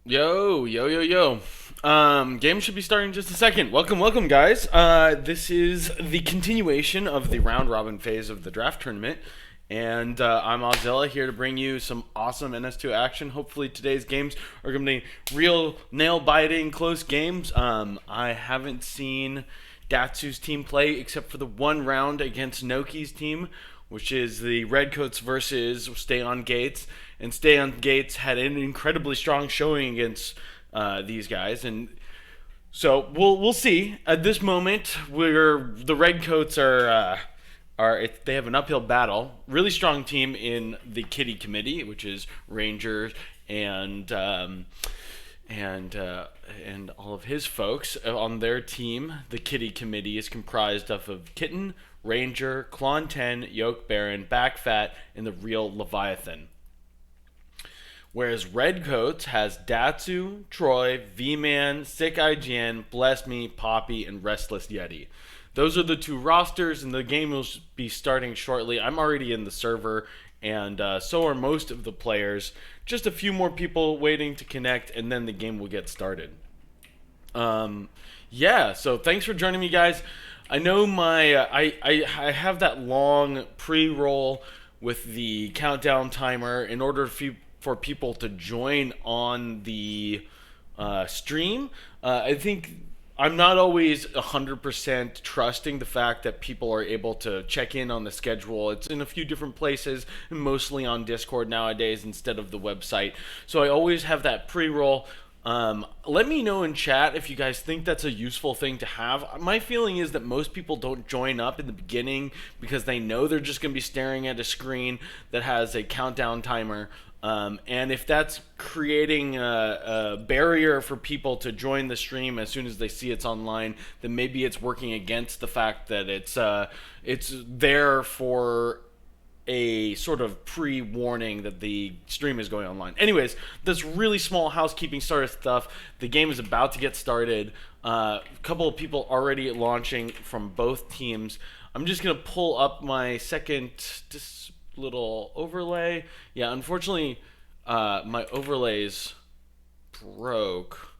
Yo, yo, yo, yo. Game should be starting in just a second. Welcome, guys. This is the continuation of the round robin phase of the draft tournament. And I'm Ozilla here to bring you some awesome NS2 action. Hopefully, today's games are going to be real nail biting, close games. I haven't seen Datsu's team play except for the one round against Noki's team, which is the Redcoats versus Stay on Gates. And Stay on Gates had an incredibly strong showing against these guys, and so we'll see. At this moment, where the Redcoats they have an uphill battle. Really strong team in the Kitty Committee, which is Rangers and all of his folks on their team. The Kitty Committee is comprised of Kitten, Ranger, Klon 10, Yoke Baron, Backfat, and the real Leviathan. Whereas Redcoats has Datsu, Troy, V-Man, Sick IGN, Bless Me, Poppy, and Restless Yeti. Those are the two rosters, and the game will be starting shortly. I'm already in the server, and so are most of the players. Just a few more people waiting to connect, and then the game will get started. Yeah, so thanks for joining me, guys. I know I have that long pre-roll with the countdown timer in order for people to join on the stream. I think I'm not always 100% trusting the fact that people are able to check in on the schedule. It's in a few different places, mostly on Discord nowadays instead of the website. So I always have that pre-roll. Let me know in chat if you guys think that's a useful thing to have. My feeling is that most people don't join up in the beginning because they know they're just going to be staring at a screen that has a countdown timer. And if that's creating a barrier for people to join the stream as soon as they see it's online, then maybe it's working against the fact that it's there for a sort of pre-warning that the stream is going online. Anyways, this really small housekeeping starter stuff. The game is about to get started. A couple of people already launching from both teams. I'm just going to pull up my second little overlay. Yeah, unfortunately, my overlays broke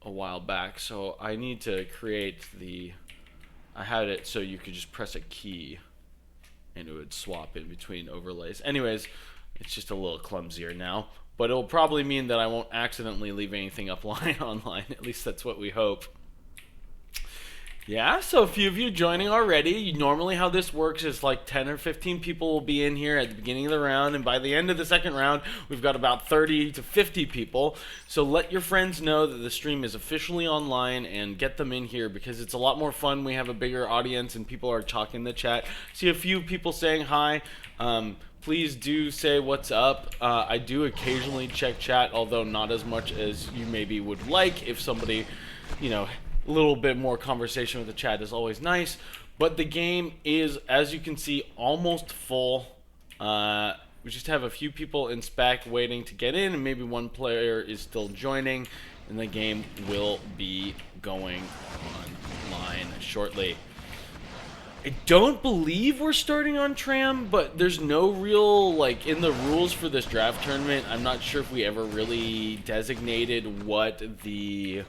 a while back, so I need to create I had it so you could just press a key and it would swap in between overlays. Anyways, it's just a little clumsier now, but it'll probably mean that I won't accidentally leave anything up online. At least that's what we hope. Yeah, so a few of you joining already. Normally how this works is like 10 or 15 people will be in here at the beginning of the round, and by the end of the second round, we've got about 30 to 50 people. So let your friends know that the stream is officially online and get them in here because it's a lot more fun. We have a bigger audience and people are talking in the chat. See a few people saying hi. Please do say what's up. I do occasionally check chat, although not as much as you maybe would like. If somebody, a little bit more conversation with the chat is always nice. But the game is, as you can see, almost full. We just have a few people in spec waiting to get in, and maybe one player is still joining, and the game will be going online shortly. I don't believe we're starting on Tram, but there's no real, in the rules for this draft tournament, I'm not sure if we ever really designated what the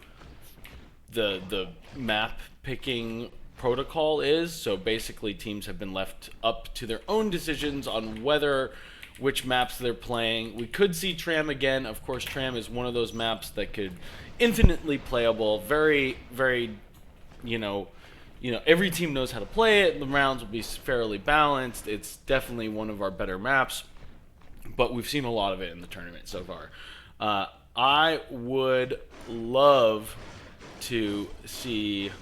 map picking protocol is. So basically teams have been left up to their own decisions on which maps they're playing. We could see Tram again. Of course, Tram is one of those maps that could infinitely playable, very, very, every team knows how to play it. The rounds will be fairly balanced. It's definitely one of our better maps, but we've seen a lot of it in the tournament so far. I would love to see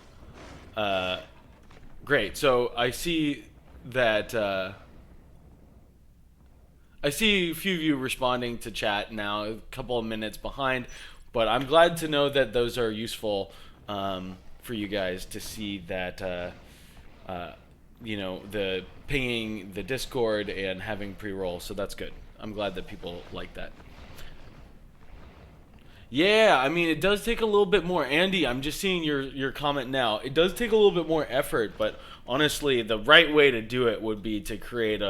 great. So I see that I see a few of you responding to chat now, a couple of minutes behind, but I'm glad to know that those are useful for you guys to see that the pinging the Discord and having pre-roll, so that's good. I'm glad that people like that. Yeah, I mean, it does take a little bit more. Andy, I'm just seeing your comment now. It does take a little bit more effort, but honestly, the right way to do it would be to create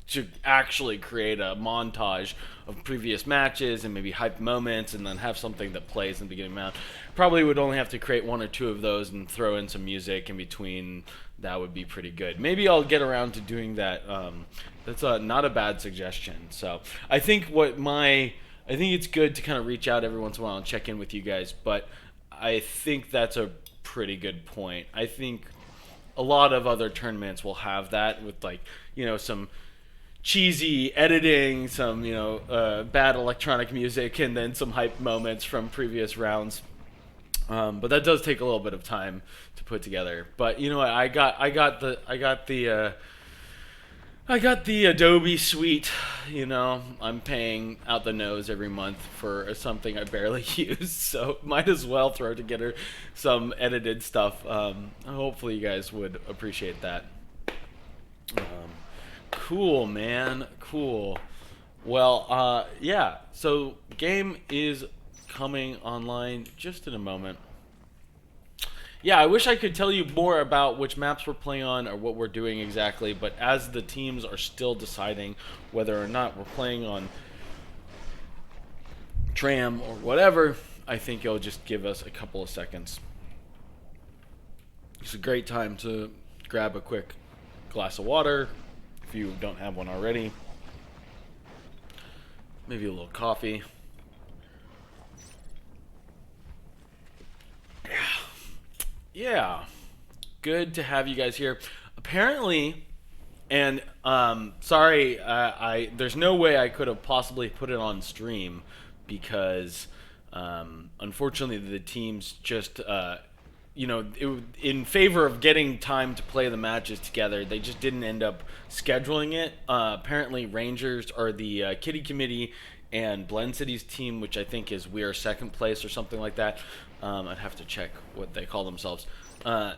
to actually create a montage of previous matches and maybe hype moments, and then have something that plays in the beginning of the match. Probably would only have to create one or two of those and throw in some music in between. That would be pretty good. Maybe I'll get around to doing that. That's not a bad suggestion. So I think I think it's good to kind of reach out every once in a while and check in with you guys. But I think that's a pretty good point. I think a lot of other tournaments will have that with, like, some cheesy editing, some bad electronic music, and then some hype moments from previous rounds. But that does take a little bit of time to put together. But you know what? I got the Adobe suite. I'm paying out the nose every month for something I barely use, so might as well throw together some edited stuff. Hopefully you guys would appreciate that. Cool, man. Cool. Well, yeah. So game is coming online just in a moment. Yeah, I wish I could tell you more about which maps we're playing on or what we're doing exactly, but as the teams are still deciding whether or not we're playing on tram or whatever, I think it'll just give us a couple of seconds. It's a great time to grab a quick glass of water if you don't have one already. Maybe a little coffee. Yeah, good to have you guys here. Apparently, and sorry, there's no way I could have possibly put it on stream because unfortunately the teams just in favor of getting time to play the matches together, they just didn't end up scheduling it. Apparently, Rangers or the Kitty Committee and Blend City's team, which I think is we are second place or something like that. I'd have to check what they call themselves.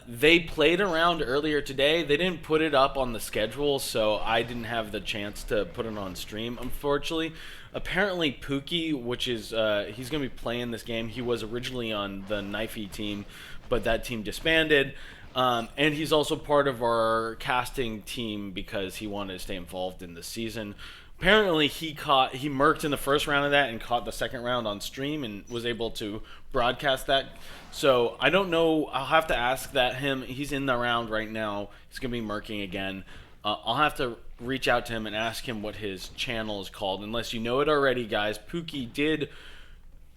They played around earlier today. They didn't put it up on the schedule, so I didn't have the chance to put it on stream, unfortunately. Apparently, Pookie, which is he's going to be playing this game. He was originally on the Knifey team, but that team disbanded. And he's also part of our casting team because he wanted to stay involved in the season. Apparently, he murked in the first round of that and caught the second round on stream and was able to broadcast that. So I don't know. I'll have to ask him. He's in the round right now. He's going to be murking again. I'll have to reach out to him and ask him what his channel is called. Unless you know it already, guys, Pookie did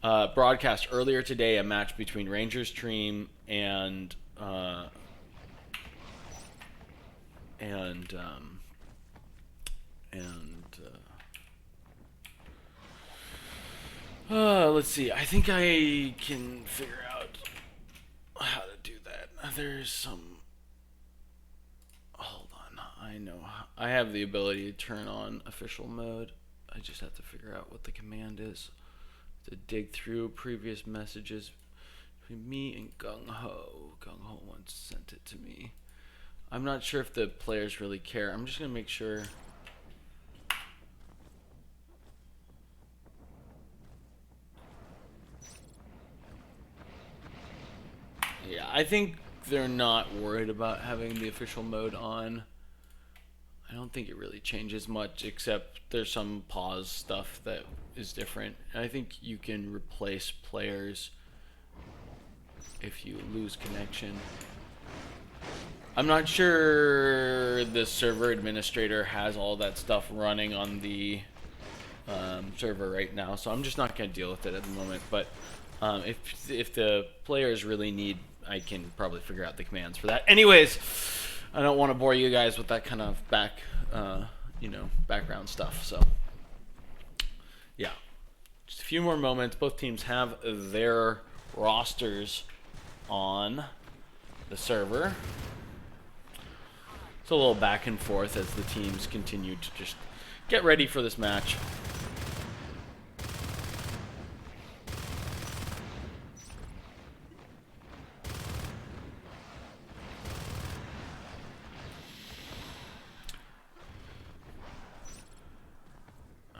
broadcast earlier today a match between Rangers Stream and let's see. I think I can figure out how to do that. There's some. Hold on. I know. I have the ability to turn on official mode. I just have to figure out what the command is to dig through previous messages between me and Gung Ho. Gung Ho once sent it to me. I'm not sure if the players really care. I'm just gonna make sure. Yeah, I think they're not worried about having the official mode on. I don't think it really changes much, except there's some pause stuff that is different. And I think you can replace players if you lose connection. I'm not sure the server administrator has all that stuff running on the server right now, so I'm just not going to deal with it at the moment. But if the players really need, I can probably figure out the commands for that. Anyways, I don't want to bore you guys with that kind of background stuff. So, yeah, just a few more moments. Both teams have their rosters on the server. It's a little back and forth as the teams continue to just get ready for this match.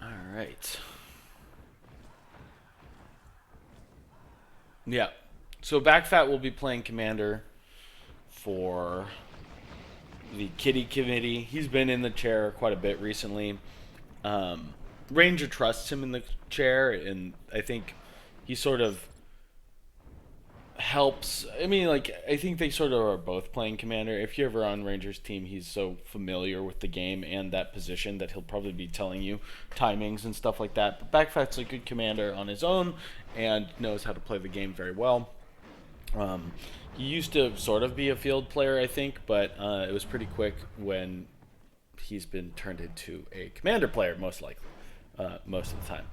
Alright. Yeah. So Backfat will be playing Commander for the Kitty Committee. He's been in the chair quite a bit recently. Ranger trusts him in the chair, and I think he sort of helps. I mean, like, I think they sort of are both playing commander. If you're ever on Ranger's team, he's so familiar with the game and that position that he'll probably be telling you timings and stuff like that. But Backfat's a good commander on his own and knows how to play the game very well. He used to sort of be a field player, I think, but it was pretty quick when he's been turned into a commander player, most likely, most of the time.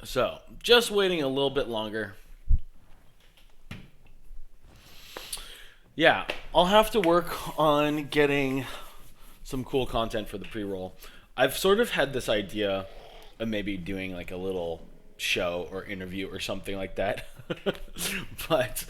So, just waiting a little bit longer. Yeah, I'll have to work on getting some cool content for the pre-roll. I've sort of had this idea of maybe doing like a little show or interview or something like that. But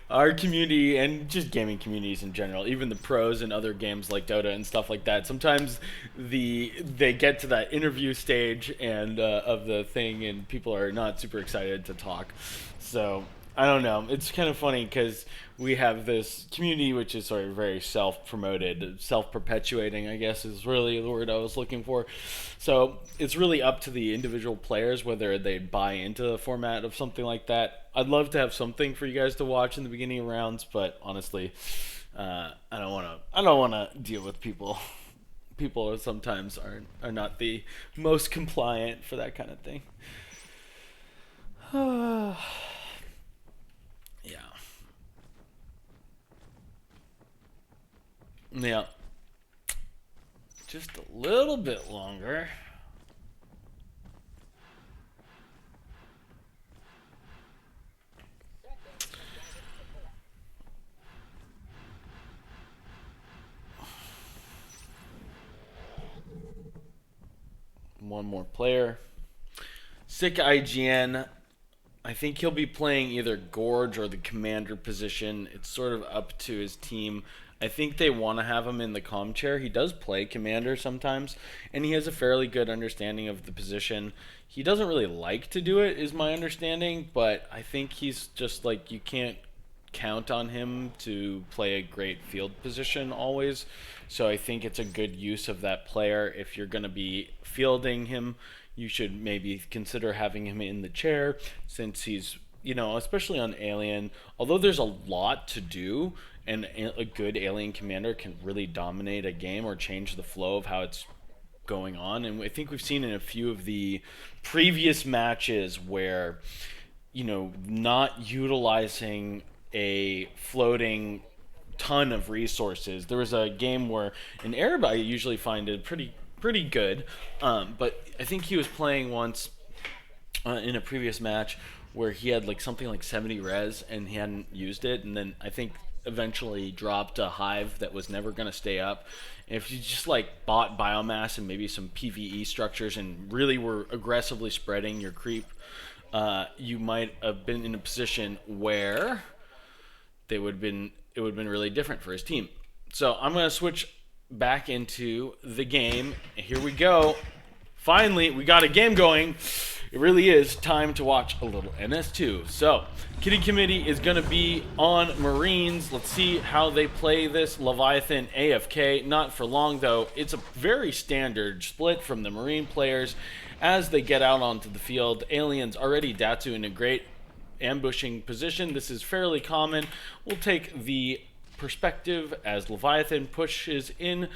our community and just gaming communities in general, even the pros and other games like Dota and stuff like that, sometimes they get to that interview stage and of the thing, and people are not super excited to talk. So I don't know. It's kind of funny because we have this community which is sort of very self-promoted, self-perpetuating, I guess is really the word I was looking for. So it's really up to the individual players whether they buy into the format of something like that. I'd love to have something for you guys to watch in the beginning of rounds, but honestly, I don't want to deal with people. People sometimes are not the most compliant for that kind of thing. Yeah. Just a little bit longer. One more player. Sick IGN. I think he'll be playing either Gorge or the commander position. It's sort of up to his team. I think they want to have him in the comm chair. He does play commander sometimes, and he has a fairly good understanding of the position. He doesn't really like to do it, is my understanding, but I think he's just like, you can't count on him to play a great field position always. So I think it's a good use of that player. If you're going to be fielding him, you should maybe consider having him in the chair, since he's, especially on Alien, although there's a lot to do, and a good alien commander can really dominate a game or change the flow of how it's going on. And I think we've seen in a few of the previous matches where, not utilizing a floating ton of resources. There was a game where an Arab I usually find it pretty good, but I think he was playing once in a previous match where he had something like 70 res and he hadn't used it, and then I think eventually dropped a hive that was never going to stay up. And if you just bought biomass and maybe some PvE structures and really were aggressively spreading your creep, you might have been in a position where it would have been really different for his team. So I'm going to switch back into the game. Here we go. Finally, we got a game going. It really is time to watch a little NS2. So, Kitty Committee is going to be on Marines. Let's see how they play this. Leviathan AFK. Not for long, though. It's a very standard split from the Marine players as they get out onto the field. Aliens already Datu in a great ambushing position. This is fairly common. We'll take the perspective as Leviathan pushes in.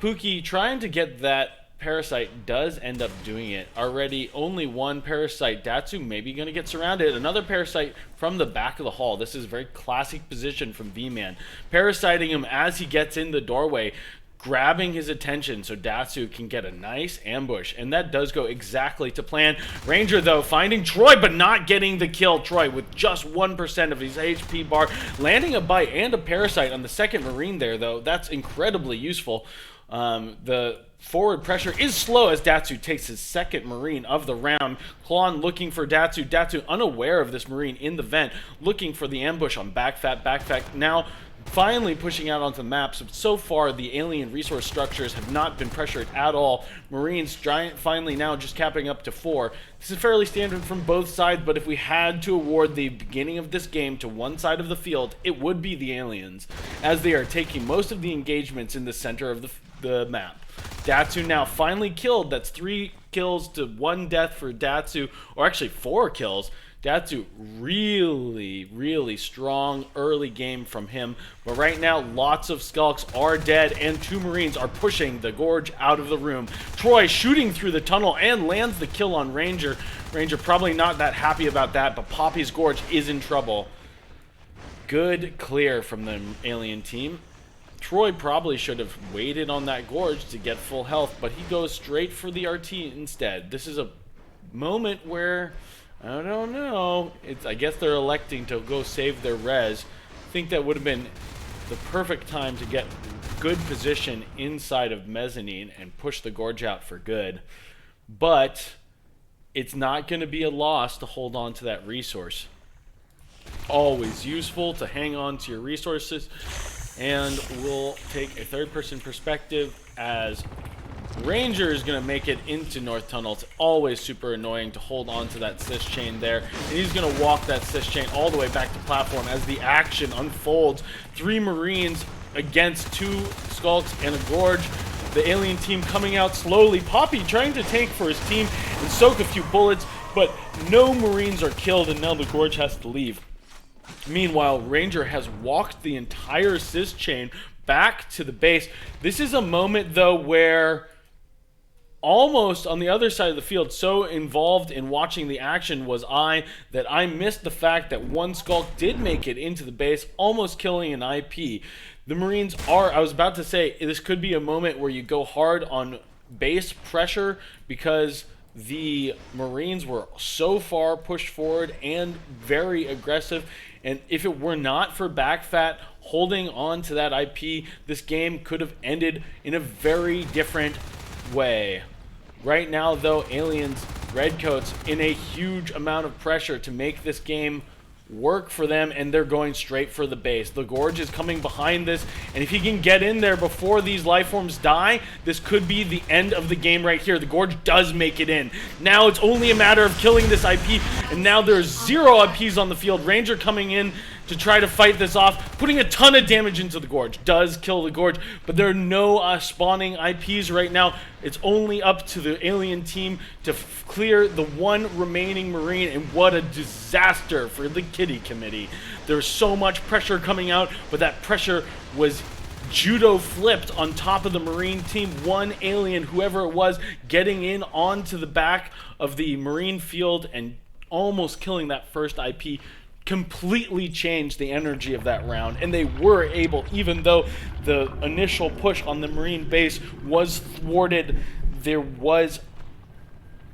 Pookie trying to get that Parasite does end up doing it. Already only one Parasite. Datsu maybe going to get surrounded. Another Parasite from the back of the hall. This is a very classic position from V-Man. Parasiting him as he gets in the doorway, grabbing his attention so Datsu can get a nice ambush. And that does go exactly to plan. Ranger, though, finding Troy, but not getting the kill. Troy with just 1% of his HP bar. Landing a bite and a Parasite on the second Marine there, though. That's incredibly useful. The forward pressure is slow as Datsu takes his second Marine of the round. Klon looking for Datsu. Datsu unaware of this Marine in the vent, looking for the ambush on Backfat. Backfat now finally pushing out onto the maps. So far, the alien resource structures have not been pressured at all. Marines giant finally now just capping up to 4. This is fairly standard from both sides, but if we had to award the beginning of this game to one side of the field, it would be the aliens, as they are taking most of the engagements in the center of the map. Datsu now finally killed. That's 3 kills to 1 death for Datsu, or actually 4 kills. Datsu, really strong early game from him. But right now, lots of Skulks are dead, and 2 Marines are pushing the Gorge out of the room. Troy shooting through the tunnel and lands the kill on Ranger. Ranger probably not that happy about that, but Poppy's Gorge is in trouble. Good clear from the alien team. Troy probably should have waited on that Gorge to get full health, but he goes straight for the RT instead. This is a moment where, I don't know, I guess they're electing to go save their res. I think that would have been the perfect time to get good position inside of Mezzanine and push the Gorge out for good. But it's not going to be a loss to hold on to that resource. Always useful to hang on to your resources. And we'll take a third-person perspective as Ranger is going to make it into North Tunnel. It's always super annoying to hold on to that cis chain there. And he's going to walk that cis chain all the way back to platform as the action unfolds. 3 Marines against 2 Skulks and a Gorge. The alien team coming out slowly. Poppy trying to tank for his team and soak a few bullets, but no Marines are killed, and now the Gorge has to leave. Meanwhile, Ranger has walked the entire cis chain back to the base. This is a moment, though, where almost on the other side of the field, so involved in watching the action was that I missed the fact that 1 Skulk did make it into the base, almost killing an IP. The Marines are, I was about to say, this could be a moment where you go hard on base pressure because the Marines were so far pushed forward and very aggressive. And if it were not for Backfat holding on to that IP, this game could have ended in a very different way. Right now, though, Aliens, Redcoats, in a huge amount of pressure to make this game work for them, and they're going straight for the base. The Gorge is coming behind this, and if he can get in there before these lifeforms die, this could be the end of the game right here. The Gorge does make it in. Now it's only a matter of killing this IP, and now there's 0 IPs on the field. Ranger coming in to try to fight this off, putting a ton of damage into the Gorge. Does kill the Gorge, but there are no spawning IPs right now. It's only up to the alien team to clear the 1 remaining Marine, and what a disaster for the Kitty Committee. There's so much pressure coming out, but that pressure was judo flipped on top of the Marine team. 1 alien, whoever it was, getting in onto the back of the Marine field and almost killing that first IP. Completely changed the energy of that round, and they were able, even though the initial push on the Marine base was thwarted, there was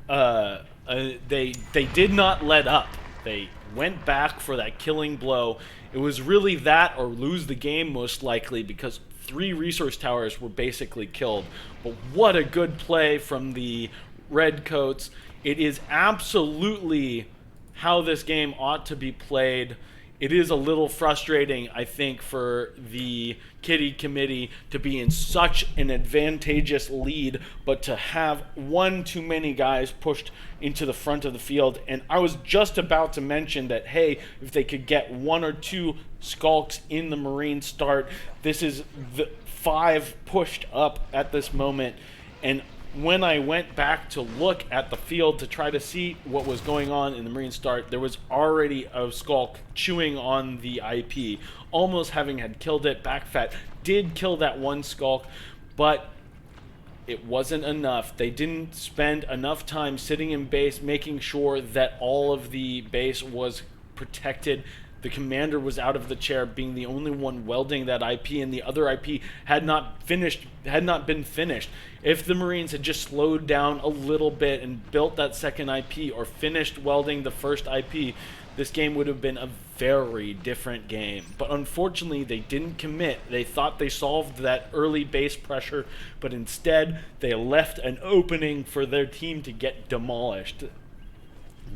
they did not let up. They went back for that killing blow. It was really that or lose the game most likely, because 3 resource towers were basically killed. But what a good play from the Redcoats. It is absolutely how this game ought to be played. It is a little frustrating, I think, for the Kitty Committee to be in such an advantageous lead, but to have one too many guys pushed into the front of the field. And I was just about to mention that, hey, if they could get 1 or 2 Skulks in the Marine start, this is the 5 pushed up at this moment. And when I went back to look at the field to try to see what was going on in the Marine start, there was already a Skulk chewing on the IP, almost having had killed it. Backfat did kill that 1 Skulk, but it wasn't enough. They didn't spend enough time sitting in base, making sure that all of the base was protected. The commander was out of the chair, being the only one welding that IP, and the other IP had not been finished. If the Marines had just slowed down a little bit and built that second IP or finished welding the first IP, this game would have been a very different game. But unfortunately, they didn't commit. They thought they solved that early base pressure, but instead they left an opening for their team to get demolished.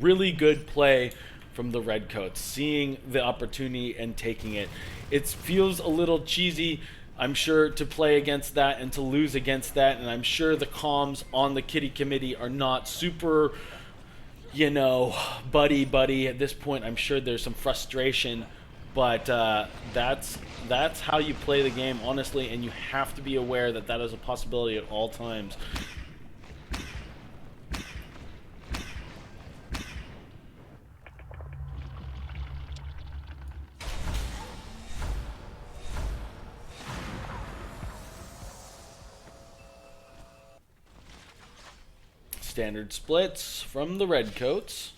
Really good play from the Redcoats, seeing the opportunity and taking it. It feels a little cheesy, I'm sure, to play against that and to lose against that, and I'm sure the comms on the Kitty Committee are not super, you know, buddy at this point. I'm sure there's some frustration, but that's how you play the game, honestly, and you have to be aware that that is a possibility at all times. Standard splits from the Redcoats.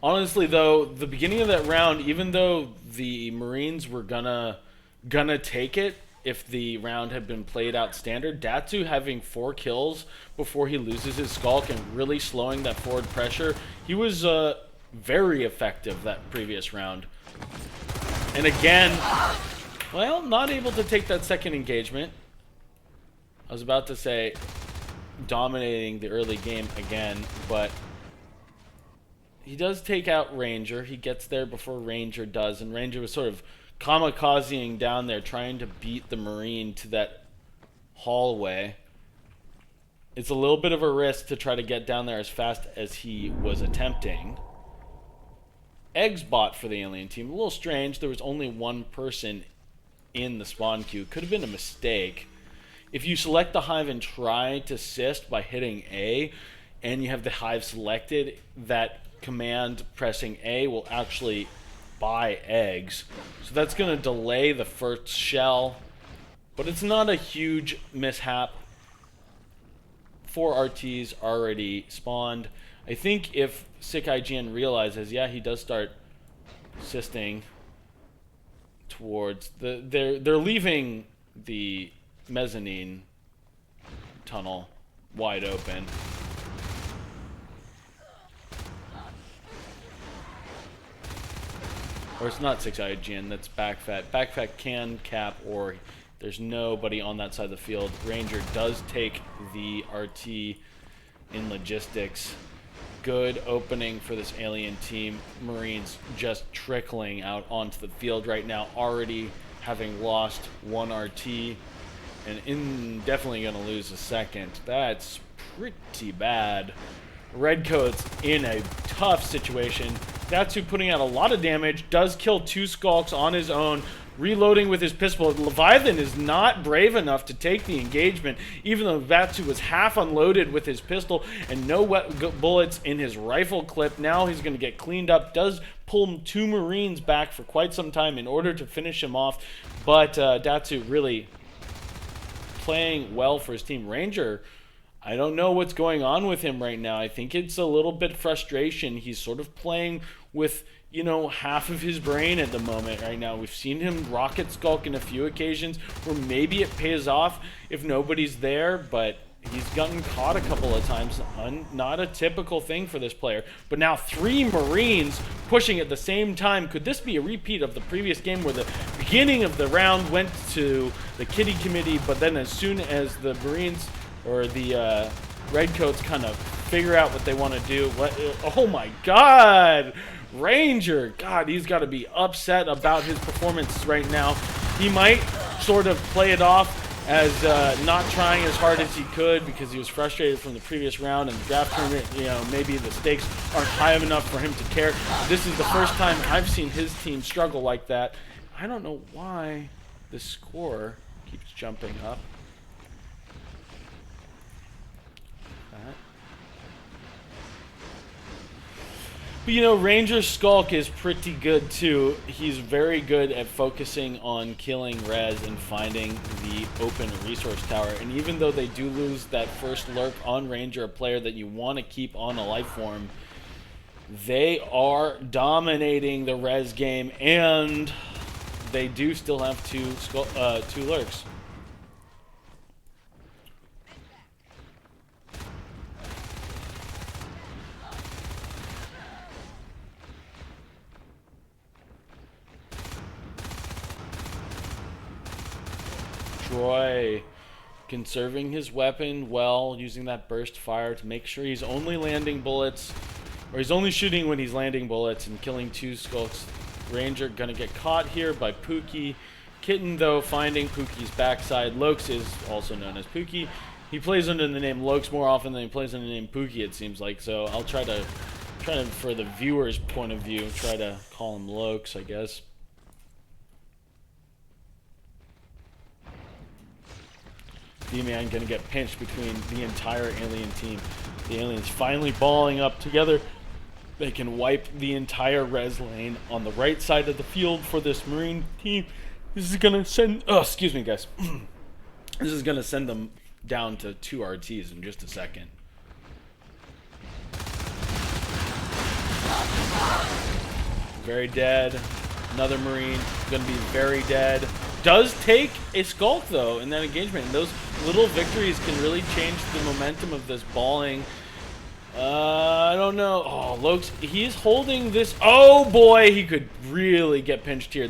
Honestly, though, the beginning of that round, even though the Marines were gonna take it if the round had been played out standard, Datsu having 4 kills before he loses his Skulk and really slowing that forward pressure, he was very effective that previous round. And again, well, not able to take that second engagement. I was about to say dominating the early game again, but he does take out Ranger. He gets there before Ranger does, and Ranger was sort of kamikazing down there trying to beat the Marine to that hallway. It's a little bit of a risk to try to get down there as fast as he was attempting. Eggs bot for the alien team. A little strange. There was only one person in the spawn queue. Could have been a mistake. If you select the hive and try to assist by hitting A, and you have the hive selected, that command pressing A will actually buy eggs. So that's going to delay the first shell, but it's not a huge mishap. 4 RTs already spawned. I think if Sick IGN realizes, yeah, he does start assisting towards they're leaving the mezzanine tunnel wide open. Or it's not 6 IGN, that's Backfat. Backfat can cap, or there's nobody on that side of the field. Ranger does take the RT in logistics. Good opening for this alien team. Marines just trickling out onto the field right now, already having lost 1 RT. And definitely going to lose a second. That's pretty bad. Redcoats in a tough situation. Datsu putting out a lot of damage. Does kill 2 Skulks on his own. Reloading with his pistol. Leviathan is not brave enough to take the engagement, even though Datsu was half unloaded with his pistol and no bullets in his rifle clip. Now he's going to get cleaned up. Does pull 2 Marines back for quite some time in order to finish him off. But Datsu really playing well for his team. Ranger, I don't know what's going on with him right now. I think it's a little bit frustration. He's sort of playing with, you know, half of his brain at the moment right now. We've seen him rocket skulk in a few occasions where maybe it pays off if nobody's there, but he's gotten caught a couple of times. Not a typical thing for this player. But now 3 Marines pushing at the same time. Could this be a repeat of the previous game where the beginning of the round went to the Kitty Committee, but then as soon as the Marines or the Redcoats kind of figure out what they want to do, oh my God! Ranger, God, he's got to be upset about his performance right now. He might sort of play it off as not trying as hard as he could because he was frustrated from the previous round and the draft tournament. You know, maybe the stakes aren't high enough for him to care. This is the first time I've seen his team struggle like that. I don't know why the score keeps jumping up. But, you know, Ranger's Skulk is pretty good too. He's very good at focusing on killing res and finding the open resource tower. And even though they do lose that first lurk on Ranger, a player that you want to keep on a life form, they are dominating the res game, and they do still have 2 lurks. Troy conserving his weapon well, using that burst fire to make sure he's only landing bullets Or he's only shooting when he's landing bullets and killing 2 skulks. Ranger gonna get caught here by Pookie. Kitten, though, finding Pookie's backside. Lokes is also known as Pookie. He plays under the name Lokes more often than he plays under the name Pookie, it seems like. So I'll try to, for the viewer's point of view, try to call him Lokes, I guess. D-Man gonna get pinched between the entire alien team. The aliens finally balling up together. They can wipe the entire res lane on the right side of the field for this Marine team. This is gonna send, oh, excuse me, guys. This is gonna send them down to 2 RTs in just a second. Very dead. Another Marine gonna be very dead. Does take a skulk though in that engagement, and those little victories can really change the momentum of this balling. I don't know. Oh, Lokes, he's holding this. Oh boy, he could really get pinched here.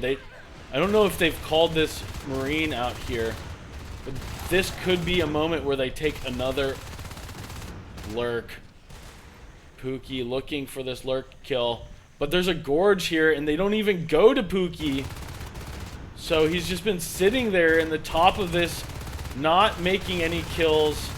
I don't know if they've called this Marine out here, but this could be a moment where they take another lurk. Pookie looking for this lurk kill, but there's a gorge here, and they don't even go to Pookie. So he's just been sitting there in the top of this, not making any kills.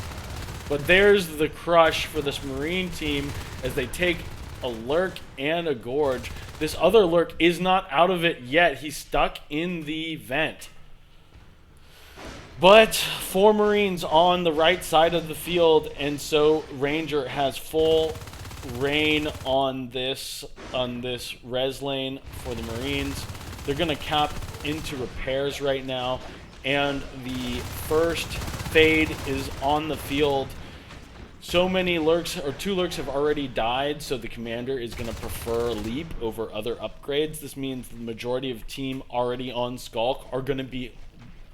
But there's the crush for this Marine team as they take a lurk and a gorge. This other lurk is not out of it yet. He's stuck in the vent. But 4 Marines on the right side of the field, and so Ranger has full reign on this res lane for the Marines. They're going to cap into repairs right now, and the first fade is on the field. So many lurks, or 2 lurks have already died, so the commander is going to prefer leap over other upgrades. This means the majority of team already on Skulk are going to be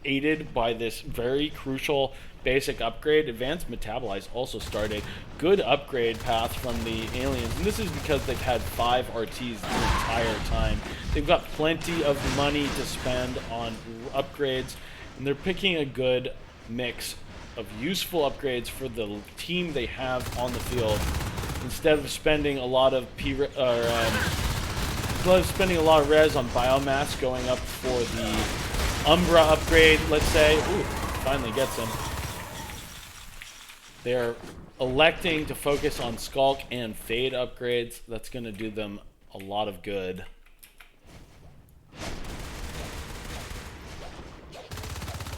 aided by this very crucial basic upgrade. Advanced Metabolize also started. Good upgrade path from the aliens, and this is because they've had 5 RTs the entire time. They've got plenty of money to spend on upgrades, and they're picking a good mix of useful upgrades for the team they have on the field, instead of spending a lot of res on biomass, going up for the Umbra upgrade, let's say. Ooh, finally gets him. They're electing to focus on Skulk and Fade upgrades. That's going to do them a lot of good.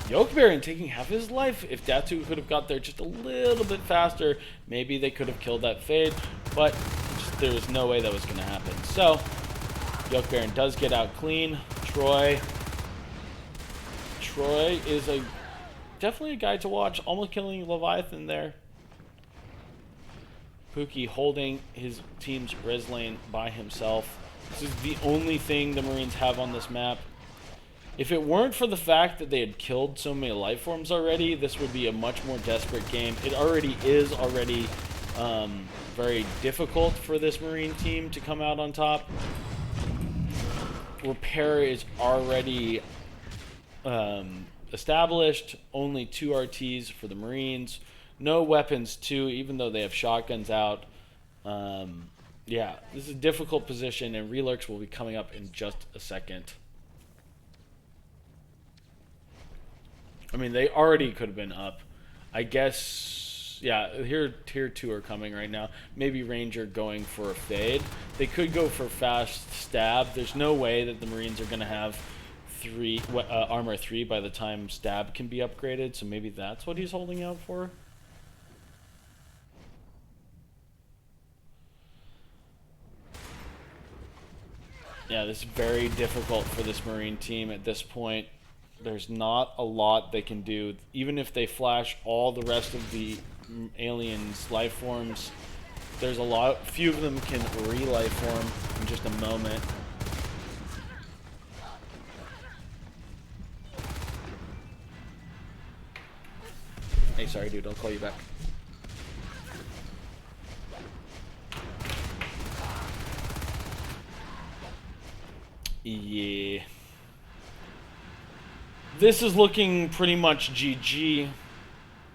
Yokebaron taking half his life. If Datu could have got there just a little bit faster, maybe they could have killed that Fade, but there was no way that was going to happen. So, Yokebaron does get out clean. Troy is definitely a guy to watch, almost killing Leviathan there. Pookie holding his team's res lane by himself. This is the only thing the Marines have on this map. If it weren't for the fact that they had killed so many life forms already, this would be a much more desperate game. It already is very difficult for this Marine team to come out on top. Repair is already established. Only 2 RTs for the Marines. No weapons too, even though they have shotguns out. Yeah, this is a difficult position, and relurks will be coming up in just a second. I mean, they already could have been up. I guess, yeah, here tier 2 are coming right now. Maybe Ranger going for a fade. They could go for fast stab. There's no way that the Marines are going to have armor 3 by the time stab can be upgraded, so maybe that's what he's holding out for. Yeah, this is very difficult for this Marine team at this point. There's not a lot they can do. Even if they flash all the rest of the aliens' life forms, there's few of them can re-life form in just a moment. Hey, sorry dude, I'll call you back. Yeah. This is looking pretty much GG.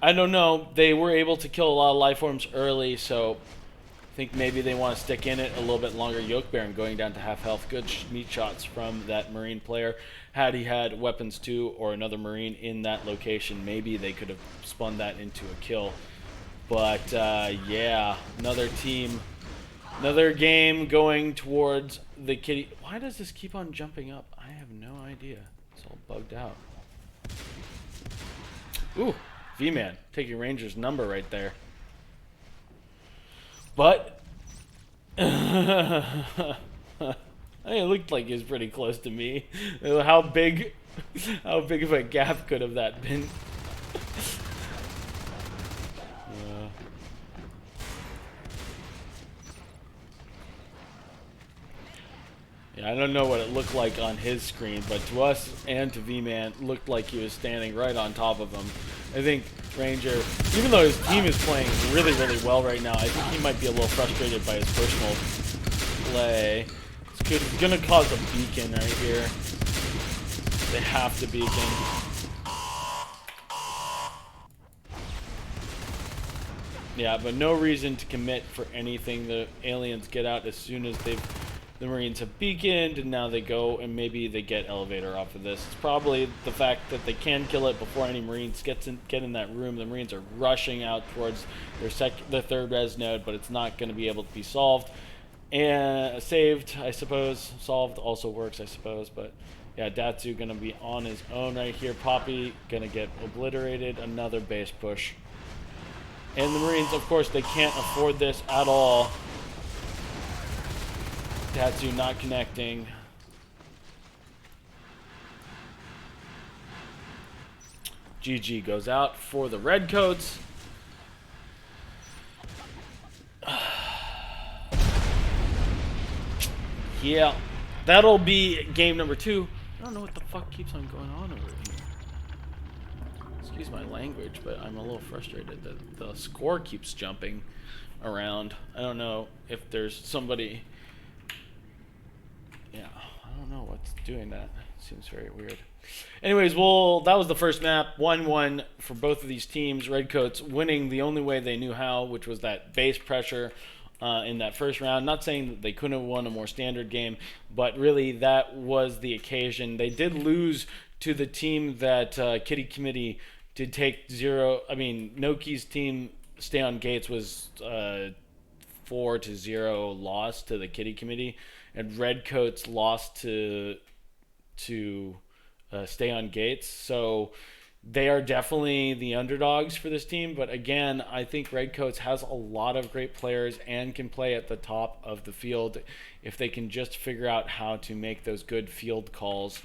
I don't know. They were able to kill a lot of life forms early, so think maybe they want to stick in it a little bit longer. Yoke Baron going down to half health. Good meat shots from that Marine player. Had he had weapons too, or another Marine in that location, maybe they could have spun that into a kill. But yeah, another team, another game going towards the kitty. Why does this keep on jumping up? I have no idea. It's all bugged out. Ooh, V-Man taking Ranger's number right there. But it looked like he was pretty close to me. How big of a gap could have that been? Yeah, I don't know what it looked like on his screen, but to us and to V-Man, it looked like he was standing right on top of him. I think Ranger, even though his team is playing really, really well right now, I think he might be a little frustrated by his personal play. It's going to cause a beacon right here. They have to beacon. Yeah, but no reason to commit for anything. The aliens get out as soon as the Marines have beaconed, and now they go and maybe they get elevator off of this. It's probably the fact that they can kill it before any Marines get in that room. The Marines are rushing out towards their third res node, but it's not going to be able to be solved. And saved, I suppose. Solved also works, I suppose. But yeah, Datsu going to be on his own right here. Poppy going to get obliterated. Another base push. And the Marines, of course, they can't afford this at all. Tatsu not connecting. GG goes out for the Redcoats. Yeah, that'll be game number 2. I don't know what the fuck keeps on going on over here. Excuse my language, but I'm a little frustrated that the score keeps jumping around. I don't know if there's somebody... Yeah, I don't know what's doing that. Seems very weird. Anyways, well, that was the first map. 1-1 for both of these teams. Redcoats winning the only way they knew how, which was that base pressure in that first round. Not saying that they couldn't have won a more standard game, but really that was the occasion. They did lose to the team that Kitty Committee did take 0. I mean, Noki's team, Stay on Gates, was 4-0 loss to the Kitty Committee. And Redcoats lost to Stay on Gates. So they are definitely the underdogs for this team. But again, I think Redcoats has a lot of great players and can play at the top of the field if they can just figure out how to make those good field calls.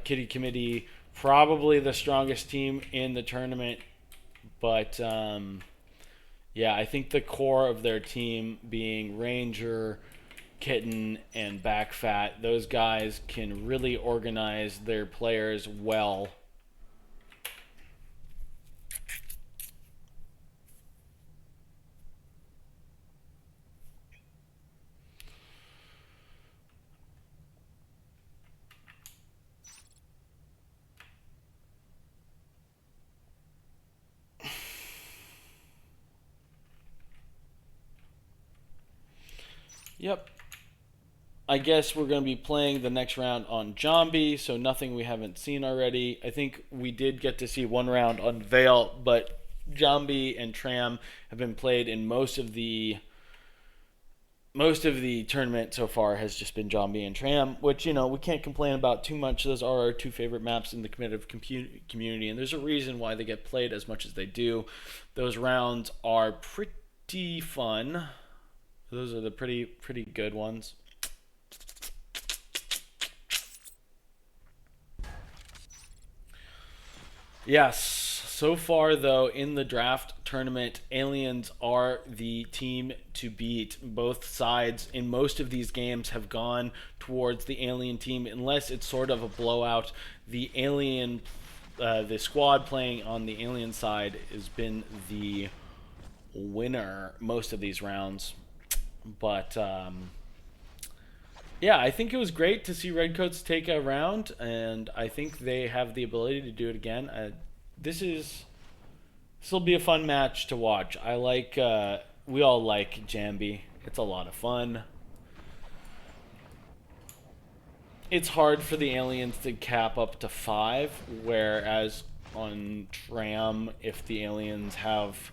Kitty Committee, probably the strongest team in the tournament. But yeah, I think the core of their team being Ranger, Kitten, and Backfat, those guys can really organize their players well. Yep. I guess we're going to be playing the next round on Zombie, so nothing we haven't seen already. I think we did get to see one round on Veil, but Zombie and Tram have been played in most of the tournament so far has just been Zombie and Tram, which, you know, we can't complain about too much. Those are our two favorite maps in the competitive community, and there's a reason why they get played as much as they do. Those rounds are pretty fun. Those are the pretty good ones. Yes, so far though in the draft tournament, Aliens are the team to beat. Both sides in most of these games have gone towards the Alien team, unless it's sort of a blowout. The squad playing on the Alien side has been the winner most of these rounds. But yeah, I think it was great to see Redcoats take a round, and I think they have the ability to do it again. This will be a fun match to watch. I like we all like Jambi. It's a lot of fun. It's hard for the aliens to cap up to 5, whereas on Tram, if the aliens have,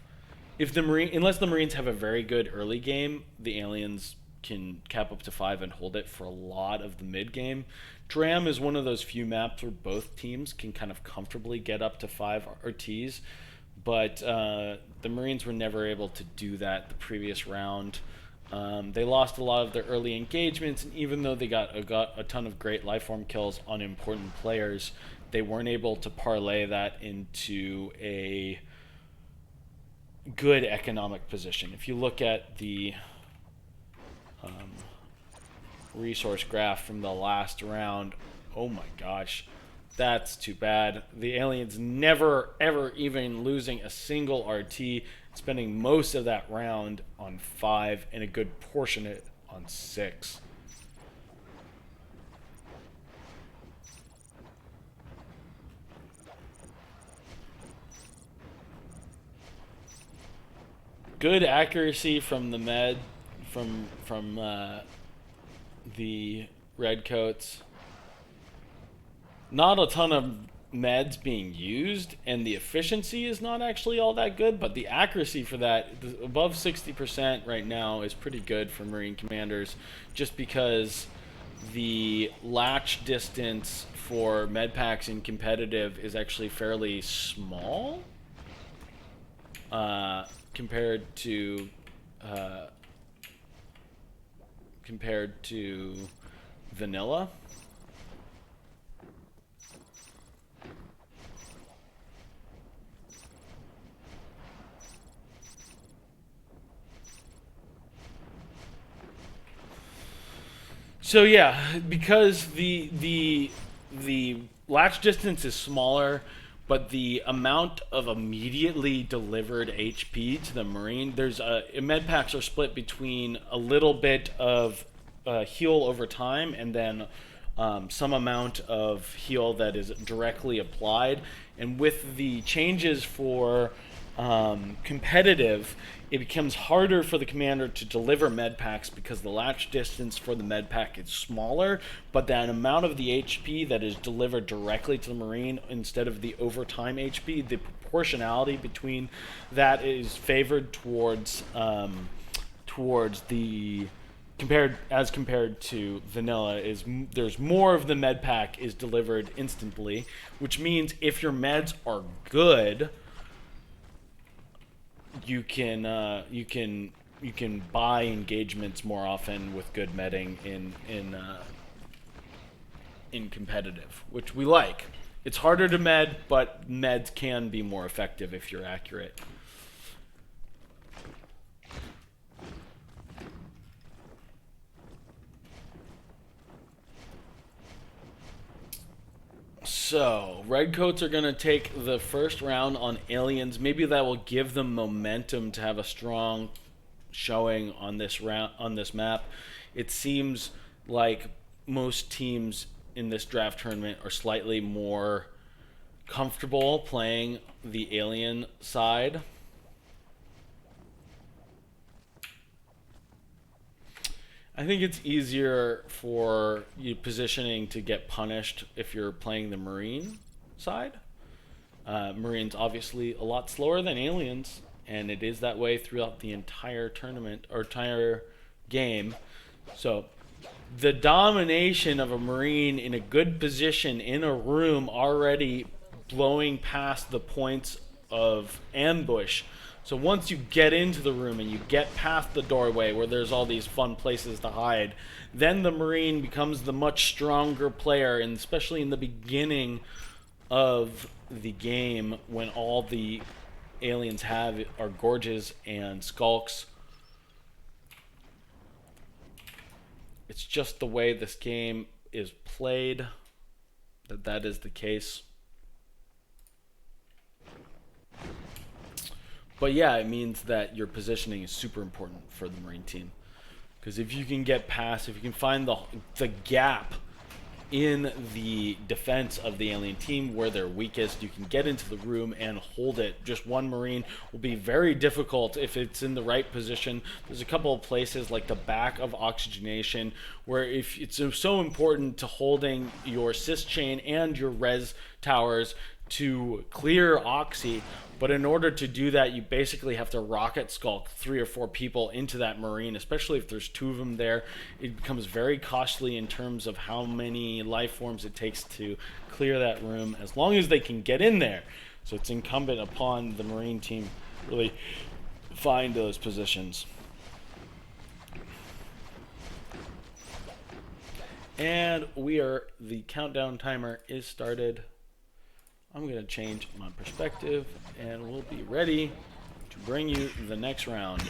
if the marine, unless the Marines have a very good early game, the aliens can cap up to 5 and hold it for a lot of the mid game. Dram is one of those few maps where both teams can kind of comfortably get up to 5 RTs, but the Marines were never able to do that the previous round. They lost a lot of their early engagements, and even though they got a ton of great lifeform kills on important players, they weren't able to parlay that into a good economic position. If you look at the resource graph from the last round, oh my gosh, that's too bad. The aliens never ever even losing a single RT, spending most of that round on 5 and a good portion of it on 6. Good accuracy from the med, from the redcoats. Not a ton of meds being used, and the efficiency is not actually all that good, but the accuracy for that, above 60% right now, is pretty good for Marine commanders, just because the latch distance for med packs in competitive is actually fairly small compared to vanilla. So yeah, because the latch distance is smaller, but the amount of immediately delivered HP to the Marine, there's med packs are split between a little bit of heal over time and then some amount of heal that is directly applied. And with the changes for competitive, it becomes harder for the commander to deliver med packs because the latch distance for the med pack is smaller, but that amount of the HP that is delivered directly to the Marine instead of the overtime HP, the proportionality between that is favored towards the compared to vanilla. Is there's more of the med pack is delivered instantly, which means if your meds are good, you can buy engagements more often with good medding in competitive, which we like. It's harder to med, but meds can be more effective if you're accurate. So, redcoats are going to take the first round on aliens. Maybe that will give them momentum to have a strong showing on this map. It seems like most teams in this draft tournament are slightly more comfortable playing the alien side. I think it's easier for you positioning to get punished if you're playing the Marine side. Marines obviously a lot slower than aliens, and it is that way throughout the entire tournament or entire game. So the domination of a Marine in a good position in a room already blowing past the points of ambush. So once you get into the room and you get past the doorway where there's all these fun places to hide, then the Marine becomes the much stronger player, and especially in the beginning of the game when all the aliens have are gorges and skulks. It's just the way this game is played that is the case. But yeah, it means that your positioning is super important for the Marine team. Because if you can get past, if you can find the gap in the defense of the alien team where they're weakest. You can get into the room and hold it. Just one Marine will be very difficult if it's in the right position. There's a couple of places like the back of oxygenation where if it's so important to holding your sys chain and your res towers to clear oxy. But in order to do that, you basically have to rocket skulk 3 or 4 people into that Marine, especially if there's 2 of them there. It becomes very costly in terms of how many life forms it takes to clear that room, as long as they can get in there. So it's incumbent upon the Marine team to really find those positions. And the countdown timer is started. I'm going to change my perspective and we'll be ready to bring you the next round.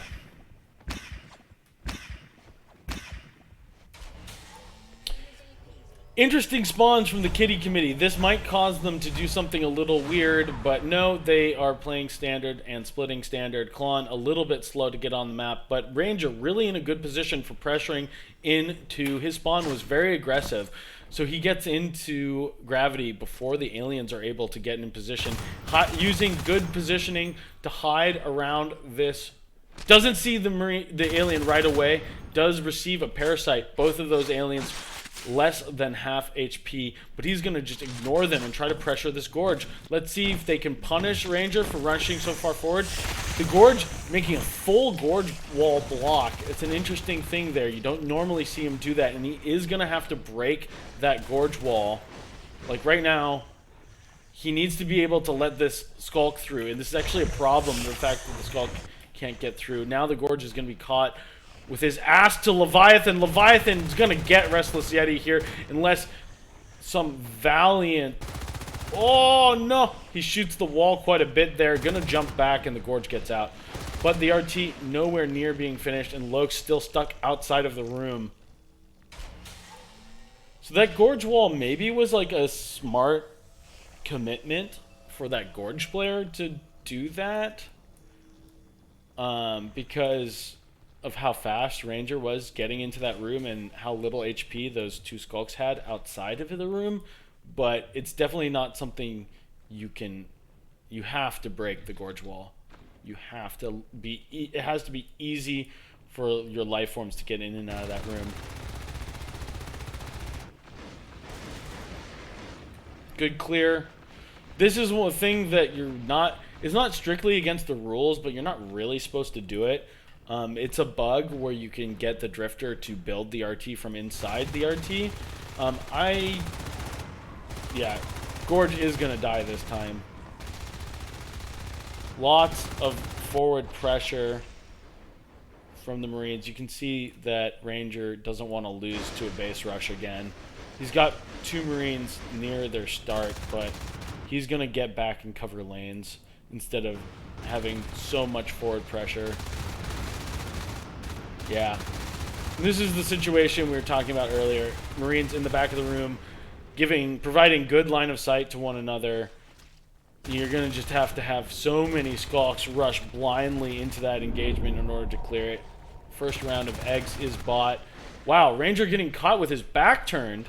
Interesting spawns from the Kitty Committee. This might cause them to do something a little weird, but no, they are playing standard and splitting standard. Klon a little bit slow to get on the map, but Ranger really in a good position for pressuring into his spawn. Was very aggressive. So he gets into gravity before the aliens are able to get in position, using good positioning to hide around this. Doesn't see the alien right away, does receive a parasite. Both of those aliens less than half HP, but he's going to just ignore them and try to pressure this Gorge. Let's see if they can punish Ranger for rushing so far forward. The Gorge making a full Gorge wall block. It's an interesting thing there. You don't normally see him do that, and he is going to have to break that Gorge wall. Like right now, he needs to be able to let this Skulk through, and this is actually a problem, the fact that the Skulk can't get through. Now the Gorge is going to be caught with his ass to Leviathan. Leviathan's gonna get Restless Yeti here unless some valiant... Oh no! He shoots the wall quite a bit there. Gonna jump back and the Gorge gets out. But the RT nowhere near being finished and Loke's still stuck outside of the room. So that Gorge wall maybe was like a smart commitment for that Gorge player to do that. Because of how fast Ranger was getting into that room and how little HP those 2 Skulks had outside of the room. But it's definitely not something you have to break the Gorge wall. You have to be, it has to be easy for your life forms to get in and out of that room. Good clear. This is one thing that it's not strictly against the rules, but you're not really supposed to do it. It's a bug where you can get the Drifter to build the RT from inside the RT. Yeah, Gorge is going to die this time. Lots of forward pressure from the Marines. You can see that Ranger doesn't want to lose to a base rush again. He's got 2 Marines near their start, but he's going to get back and cover lanes instead of having so much forward pressure. Yeah. And this is the situation we were talking about earlier. Marines in the back of the room providing good line of sight to one another. You're going to just have to have so many Skulks rush blindly into that engagement in order to clear it. First round of eggs is bought. Wow, Ranger getting caught with his back turned.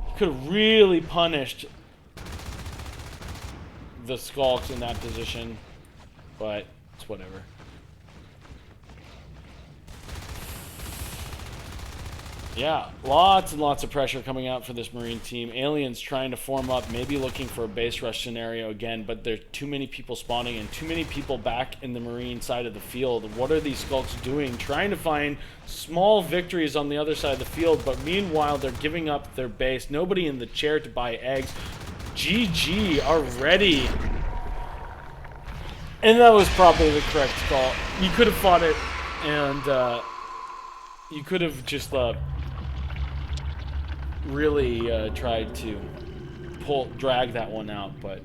He could have really punished the Skulks in that position, but it's whatever. Yeah, lots and lots of pressure coming out for this Marine team. Aliens trying to form up, maybe looking for a base rush scenario again, but there's too many people spawning and too many people back in the Marine side of the field. What are these Skulks doing? Trying to find small victories on the other side of the field, but meanwhile they're giving up their base. Nobody in the chair to buy eggs. GG already. And that was probably the correct call. You could have fought it, and you could have just really tried to drag that one out, but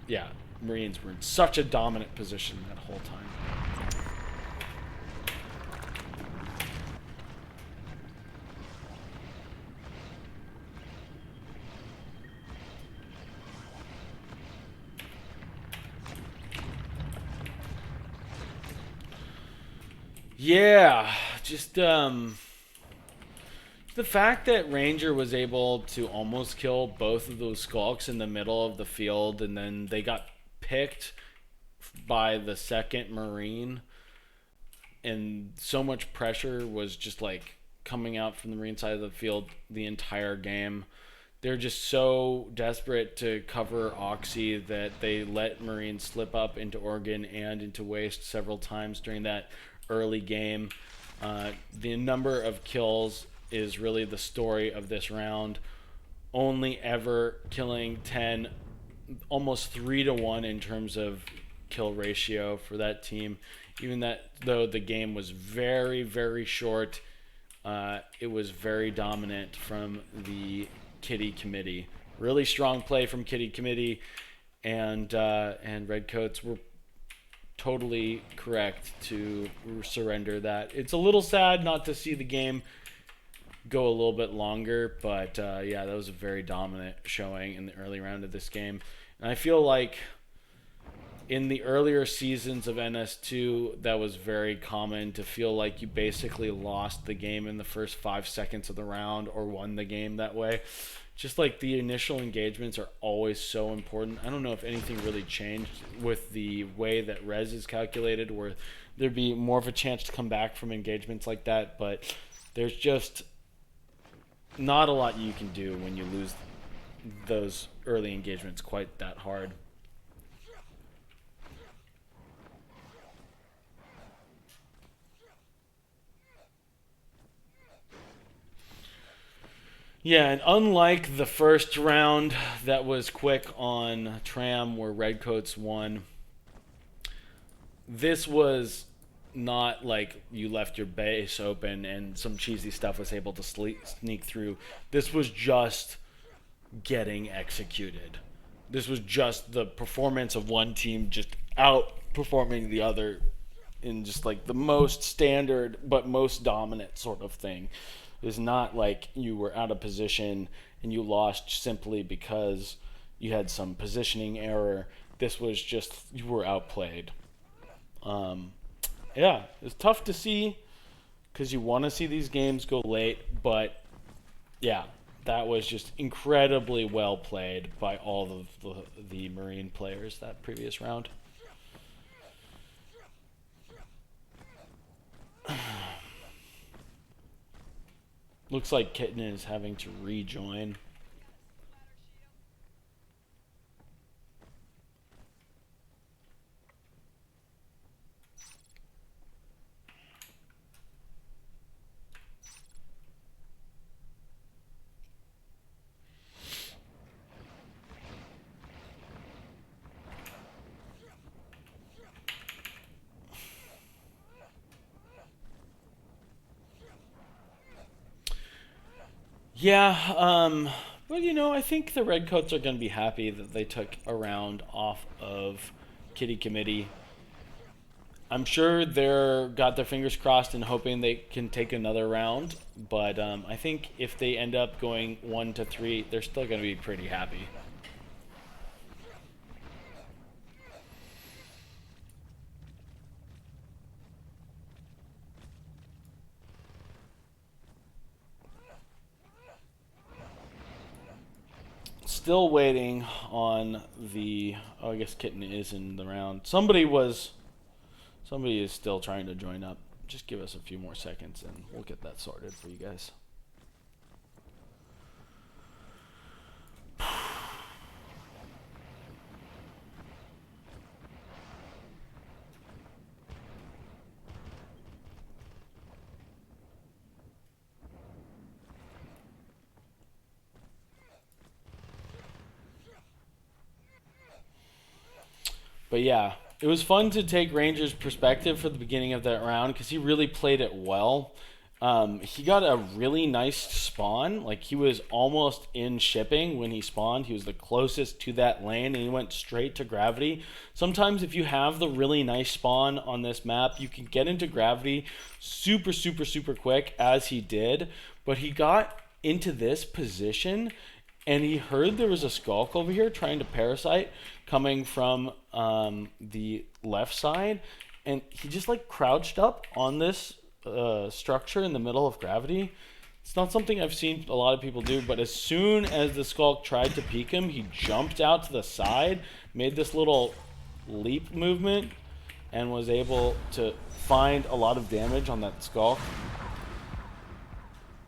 yeah, Marines were in such a dominant position that whole time. Yeah, just The fact that Ranger was able to almost kill both of those skulks in the middle of the field, and then they got picked by the second Marine, and so much pressure was just like coming out from the Marine side of the field the entire game. They're just so desperate to cover Oxy that they let Marines slip up into Oregon and into Waste several times during that early game. The number of kills is really the story of this round. Only ever killing 10, almost 3-1 in terms of kill ratio for that team. Even that, though the game was very, very short, it was very dominant from the Kitty Committee. Really strong play from Kitty Committee, and Redcoats were totally correct to surrender that. It's a little sad not to see the game go a little bit longer, but yeah, that was a very dominant showing in the early round of this game. And I feel like in the earlier seasons of NS2, that was very common to feel like you basically lost the game in the first 5 seconds of the round or won the game that way. Just like the initial engagements are always so important. I don't know if anything really changed with the way that res is calculated, where there'd be more of a chance to come back from engagements like that, but there's just not a lot you can do when you lose those early engagements quite that hard. Yeah, and unlike the first round that was quick on Tram where Redcoats won, this was not like you left your base open and some cheesy stuff was able to sneak through. This was just getting executed. This was just the performance of one team just outperforming the other in just like the most standard but most dominant sort of thing. It's not like you were out of position and you lost simply because you had some positioning error. This was just you were outplayed. Yeah, it's tough to see because you want to see these games go late, but yeah, that was just incredibly well played by all of the Marine players that previous round. Looks like Kitten is having to rejoin. Yeah, well, I think the Redcoats are going to be happy that they took a round off of Kitty Committee. I'm sure they're got their fingers crossed and hoping they can take another round, but I think if they end up going 1-3, they're still going to be pretty happy. Still waiting on the. Oh, I guess Kitten is in the round. Somebody is still trying to join up. Just give us a few more seconds and we'll get that sorted for you guys. But yeah, it was fun to take Ranger's perspective for the beginning of that round because he really played it well. He got a really nice spawn. Like, he was almost in shipping when he spawned. He was the closest to that lane, and he went straight to gravity. Sometimes if you have the really nice spawn on this map, you can get into gravity super, super, super quick, as he did. But he got into this position, and he heard there was a skulk over here trying to parasite coming from the left side, and he just like crouched up on this structure in the middle of gravity It's not something I've seen a lot of people do, but as soon as the Skulk tried to peek him, he jumped out to the side, made this little leap movement, and was able to find a lot of damage on that Skulk.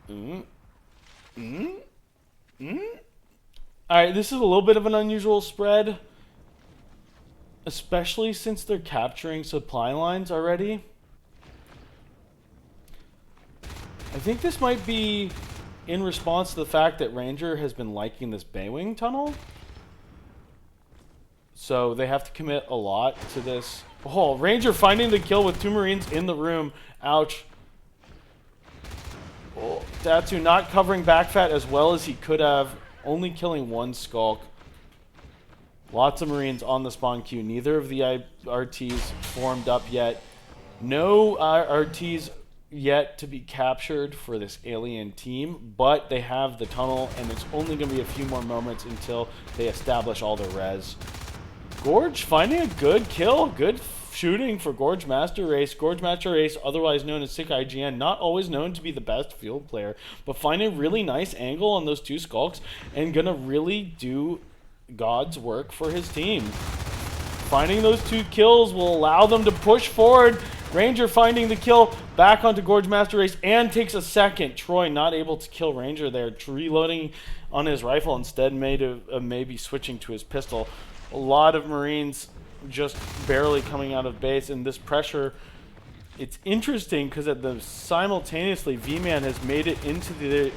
Alright, this is a little bit of an unusual spread, especially since they're capturing supply lines already. I think this might be in response to the fact that Ranger has been liking this Baywing tunnel. So they have to commit a lot to this. Oh, Ranger finding the kill with 2 Marines in the room. Ouch. Oh, Datu not covering backfat as well as he could have. Only killing 1 Skulk. Lots of Marines on the spawn queue. Neither of the RTs formed up yet. No RTs yet to be captured for this alien team, but they have the tunnel, and it's only going to be a few more moments until they establish all their res. Gorge finding a good kill. Good shooting for Gorge Master Race. Gorge Master Race, otherwise known as Sick IGN, not always known to be the best field player, but finding a really nice angle on those 2 Skulks and gonna really do God's work for his team. Finding those 2 kills will allow them to push forward. Ranger finding the kill back onto Gorge Master Race and takes a second. Troy not able to kill Ranger there. Reloading on his rifle instead, maybe switching to his pistol. A lot of Marines just barely coming out of base, and this pressure, it's interesting because simultaneously V-Man has made it into the...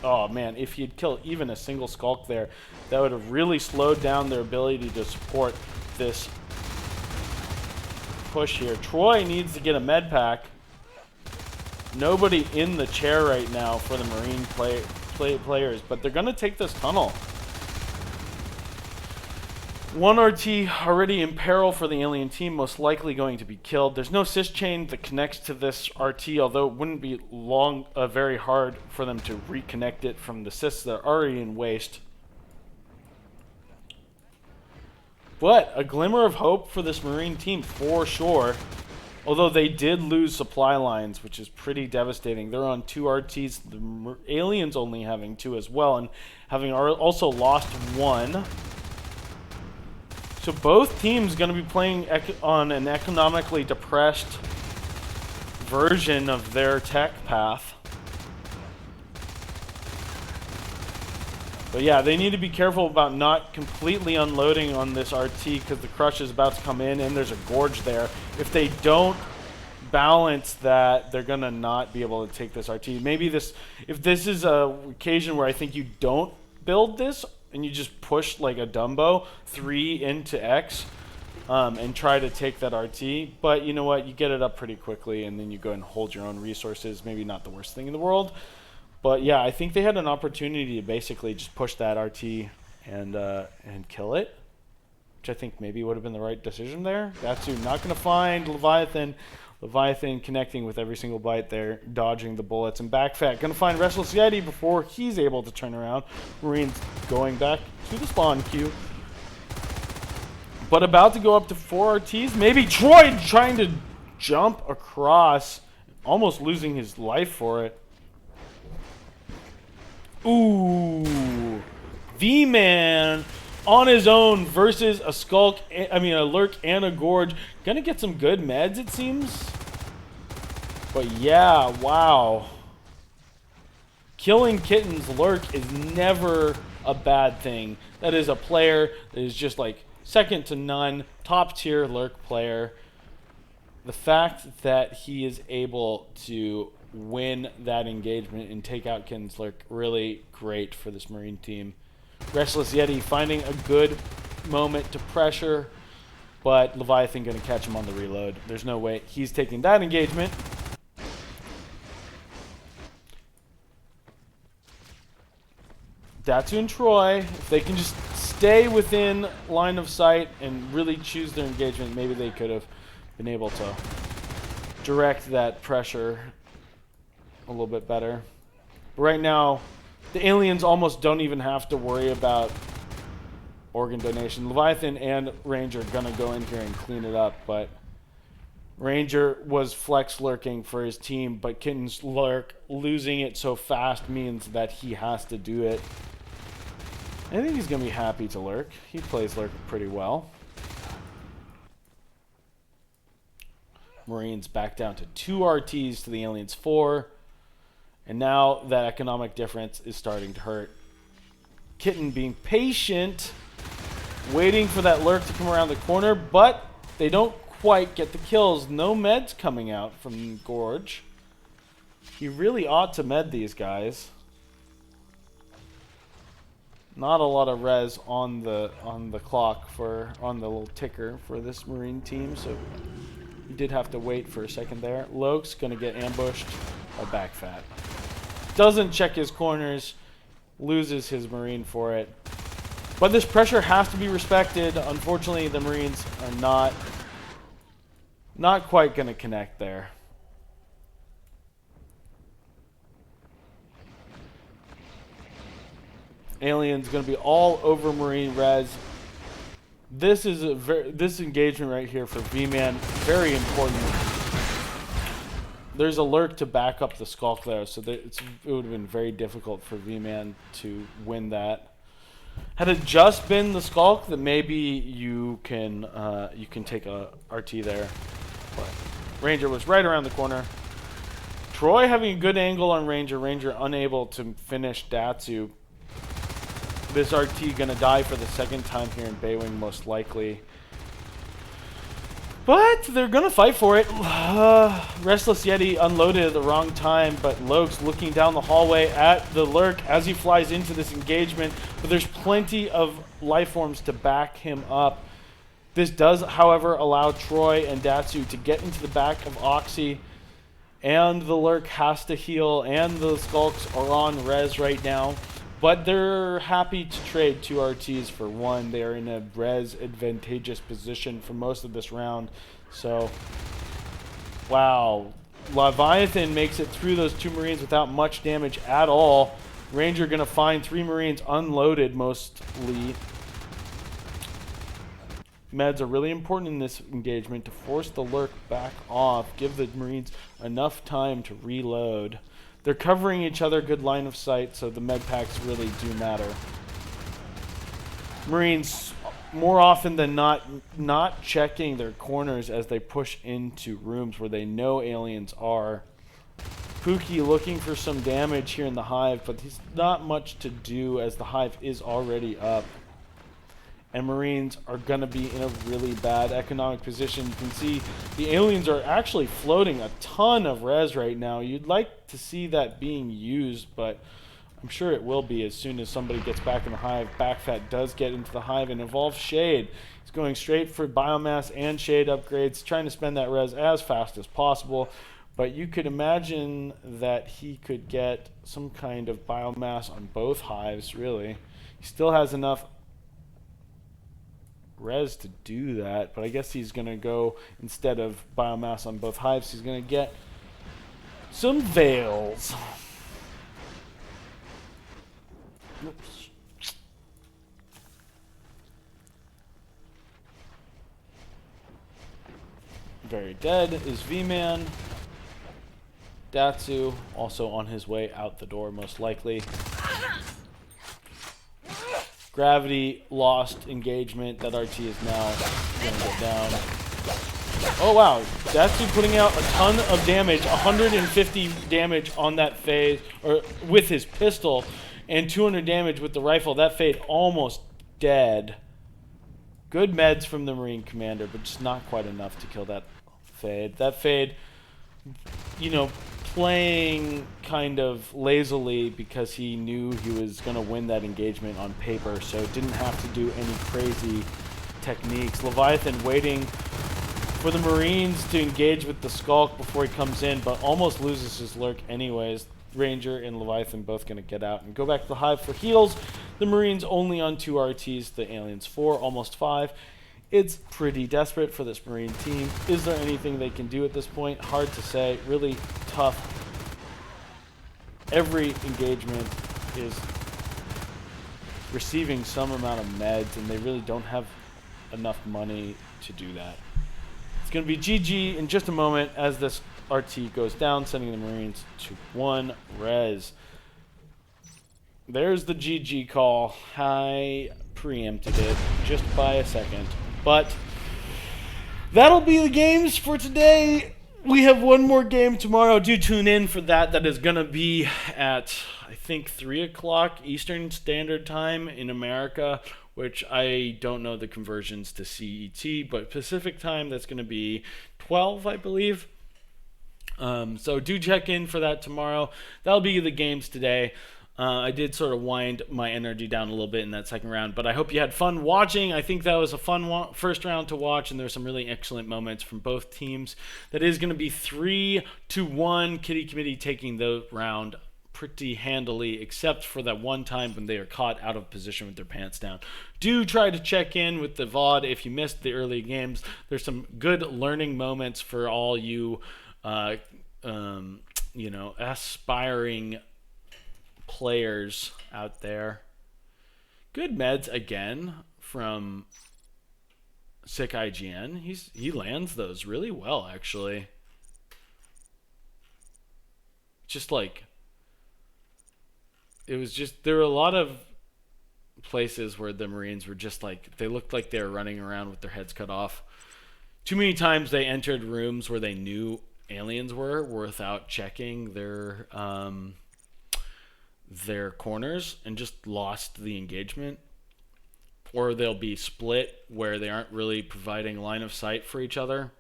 Oh man, if he had killed even a single Skulk there, that would have really slowed down their ability to support this push here. Troy needs to get a med pack. Nobody in the chair right now for the Marine players, but they're going to take this tunnel. 1 RT already in peril for the alien team, most likely going to be killed. There's no sys chain that connects to this RT, although it wouldn't be very hard for them to reconnect it from the sys that are already in waste. But a glimmer of hope for this Marine team for sure. Although they did lose supply lines, which is pretty devastating. They're on 2 RTs, the aliens only having 2 as well, and having also lost 1. So both teams going to be playing on an economically depressed version of their tech path. But yeah, they need to be careful about not completely unloading on this RT because the crush is about to come in and there's a gorge there. If they don't balance that, they're going to not be able to take this RT. Maybe if this is a occasion where I think you don't build this and you just push like a Dumbo 3 into X and try to take that RT. But you know what? You get it up pretty quickly and then you go and hold your own resources. Maybe not the worst thing in the world. But yeah, I think they had an opportunity to basically just push that RT and kill it, which I think maybe would have been the right decision there. That's not going to find Leviathan. Leviathan connecting with every single bite there, dodging the bullets. And Backfat going to find Restless Yeti before he's able to turn around. Marines going back to the spawn queue. But about to go up to 4 RTs. Maybe Troy trying to jump across, almost losing his life for it. Ooh, V-Man on his own versus a Skulk, a Lurk and a Gorge. Gonna get some good meds, it seems. But yeah, wow. Killing Kitten's Lurk is never a bad thing. That is a player that is just like second to none, top tier Lurk player. The fact that he is able to win that engagement and take out Kitten's Lurk, really great for this Marine team. Restless Yeti finding a good moment to pressure, but Leviathan going to catch him on the reload. There's no way he's taking that engagement. Datu and Troy, if they can just stay within line of sight and really choose their engagement, maybe they could have been able to direct that pressure a little bit better. But right now, the aliens almost don't even have to worry about organ donation. Leviathan and Ranger are going to go in here and clean it up, but Ranger was flex lurking for his team, but Kitten's lurk losing it so fast means that he has to do it. I think he's going to be happy to lurk. He plays lurk pretty well. Marines back down to 2 RTs to the Aliens 4. And now that economic difference is starting to hurt. Kitten being patient, waiting for that lurk to come around the corner, but they don't quite get the kills. No meds coming out from Gorge. He really ought to med these guys. Not a lot of res on the clock on the little ticker for this Marine team, so you did have to wait for a second there. Loke's gonna get ambushed by Backfat. Doesn't check his corners, loses his Marine for it. But this pressure has to be respected. Unfortunately, the Marines are not quite gonna connect there. Alien's going to be all over Marine res. This is this engagement right here for V-Man, very important. There's a lurk to back up the Skulk there, so it would have been very difficult for V-Man to win that. Had it just been the Skulk, then maybe you can take a RT there. But Ranger was right around the corner. Troy having a good angle on Ranger. Ranger unable to finish Datsu. This RT gonna die for the second time here in Baywing, most likely. But they're gonna fight for it. Restless Yeti unloaded at the wrong time, but Loke's looking down the hallway at the lurk as he flies into this engagement. But there's plenty of life forms to back him up. This does, however, allow Troy and Datsu to get into the back of Oxy. And the lurk has to heal, and the Skulks are on res right now. But they're happy to trade 2 RTs for 1. They are in a res advantageous position for most of this round. So, wow. Leviathan makes it through those 2 Marines without much damage at all. Ranger going to find 3 Marines unloaded mostly. Meds are really important in this engagement to force the lurk back off, give the Marines enough time to reload. They're covering each other, good line of sight, so the med packs really do matter. Marines, more often than not checking their corners as they push into rooms where they know aliens are. Pookie looking for some damage here in the Hive, but he's not much to do as the Hive is already up. And Marines are going to be in a really bad economic position. You can see the aliens are actually floating a ton of res right now. You'd like to see that being used, but I'm sure it will be as soon as somebody gets back in the Hive. Backfat does get into the Hive and evolves Shade. He's going straight for biomass and Shade upgrades, trying to spend that res as fast as possible. But you could imagine that he could get some kind of biomass on both Hives, really. He still has enough res to do that, but I guess he's going to go, instead of biomass on both Hives, he's going to get some Veils. Oops. Very dead is V-Man. Datsu also on his way out the door, most likely. Gravity lost engagement. That RT is now going to get down. Oh wow, Datsu putting out a ton of damage, 150 damage on that phase, or with his pistol, and 200 damage with the rifle. That Fade almost dead. Good meds from the Marine Commander, but just not quite enough to kill that Fade. That Fade, you know, playing kind of lazily because he knew he was going to win that engagement on paper, so didn't have to do any crazy techniques. Leviathan waiting for the Marines to engage with the Skulk before he comes in, but almost loses his lurk anyways. Ranger and Leviathan both going to get out and go back to the Hive for heals. The Marines only on 2 RTs, the Aliens 4, almost 5. It's pretty desperate for this Marine team. Is there anything they can do at this point? Hard to say. Really tough. Every engagement is receiving some amount of meds, and they really don't have enough money to do that. It's going to be GG in just a moment as this RT goes down, sending the Marines to 1 res. There's the GG call. I preempted it just by a second. But that'll be the games for today. We have one more game tomorrow. Do tune in for that. That is going to be at, I think, 3 o'clock Eastern Standard Time in America, which I don't know the conversions to CET, but Pacific Time, that's going to be 12, I believe. So do check in for that tomorrow. That'll be the games today. I did sort of wind my energy down a little bit in that second round, but I hope you had fun watching. I think that was a fun first round to watch, and there's some really excellent moments from both teams. That is going to be 3-1. Kommittee taking the round pretty handily, except for that one time when they are caught out of position with their pants down. Do try to check in with the VOD if you missed the early games. There's some good learning moments for all you, aspiring players out there. Good meds again from Sick IGN. He lands those really well, actually. Just like, it was just, there were a lot of places where the Marines were just like, they looked like they were running around with their heads cut off. Too many times they entered rooms where they knew aliens were without checking their corners and just lost the engagement. Or they'll be split where they aren't really providing line of sight for each other.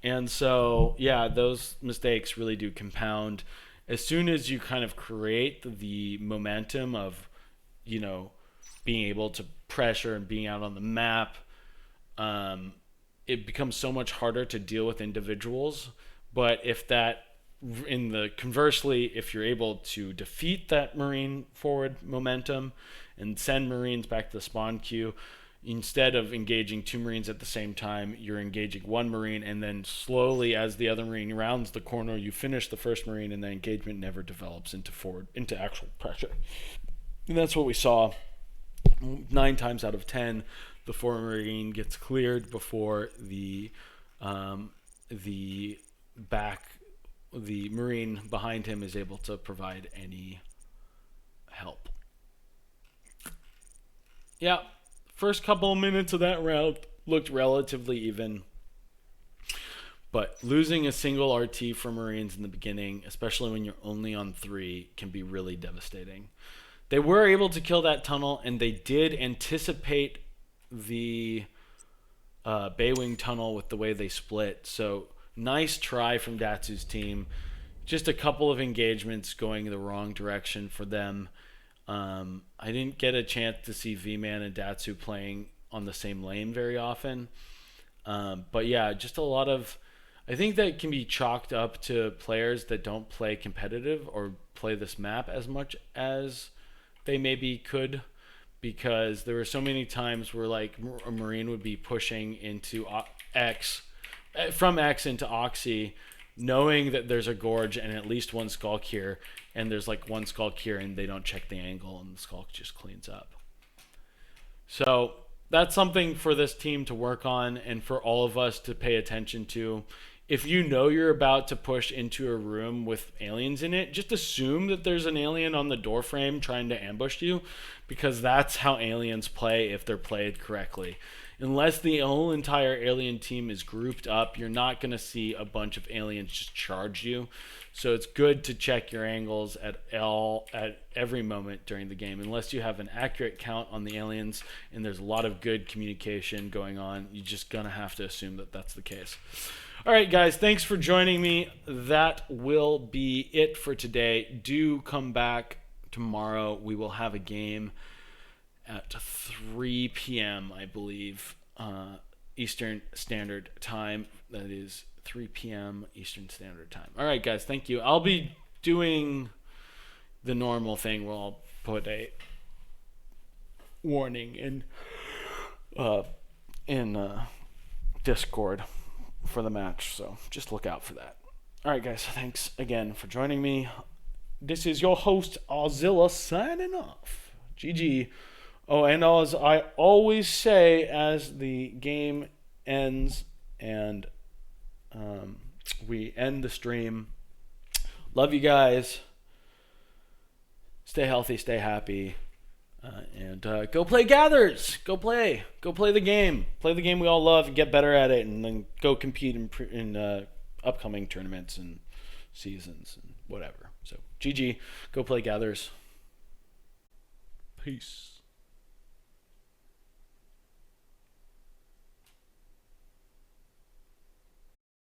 And so, yeah, those mistakes really do compound. As soon as you kind of create the momentum of, being able to pressure and being out on the map, it becomes so much harder to deal with individuals. But conversely, if you're able to defeat that Marine forward momentum and send Marines back to the spawn queue, instead of engaging 2 Marines at the same time, you're engaging 1 Marine, and then slowly, as the other Marine rounds the corner, you finish the first Marine, and the engagement never develops into actual pressure. And that's what we saw 9 times out of 10. The 4 Marine gets cleared before the Marine behind him is able to provide any help. Yeah, first couple of minutes of that round looked relatively even. But losing a single RT for Marines in the beginning, especially when you're only on 3, can be really devastating. They were able to kill that tunnel, and they did anticipate the Baywing tunnel with the way they split. So nice try from Datsu's team. Just a couple of engagements going the wrong direction for them. I didn't get a chance to see V-Man and Datsu playing on the same lane very often. But yeah, just a lot of... I think that can be chalked up to players that don't play competitive or play this map as much as they maybe could, because there were so many times where like a Marine would be pushing into from X into Oxy, knowing that there's a gorge and at least one skulk here, and there's like one skulk here, and they don't check the angle, and the skulk just cleans up. So that's something for this team to work on, and for all of us to pay attention to. If you know you're about to push into a room with aliens in it, just assume that there's an alien on the doorframe trying to ambush you, because that's how aliens play if they're played correctly. Unless the whole entire alien team is grouped up, you're not going to see a bunch of aliens just charge you. So it's good to check your angles at every moment during the game. Unless you have an accurate count on the aliens and there's a lot of good communication going on, you're just going to have to assume that that's the case. All right, guys, thanks for joining me. That will be it for today. Do come back tomorrow. We will have a game at 3 p.m., I believe, Eastern Standard Time. That is 3 p.m. Eastern Standard Time. All right, guys, thank you. I'll be doing the normal thing where I'll put a warning in Discord for the match, so just look out for that. All right, guys, thanks again for joining me. This is your host, Arzilla, signing off. GG. Oh, and as I always say as the game ends and we end the stream. Love you guys. Stay healthy, stay happy. And go play Gathers. Go play the game. Play the game we all love and get better at it, and then go compete in upcoming tournaments and seasons and whatever. So GG, go play Gathers. Peace.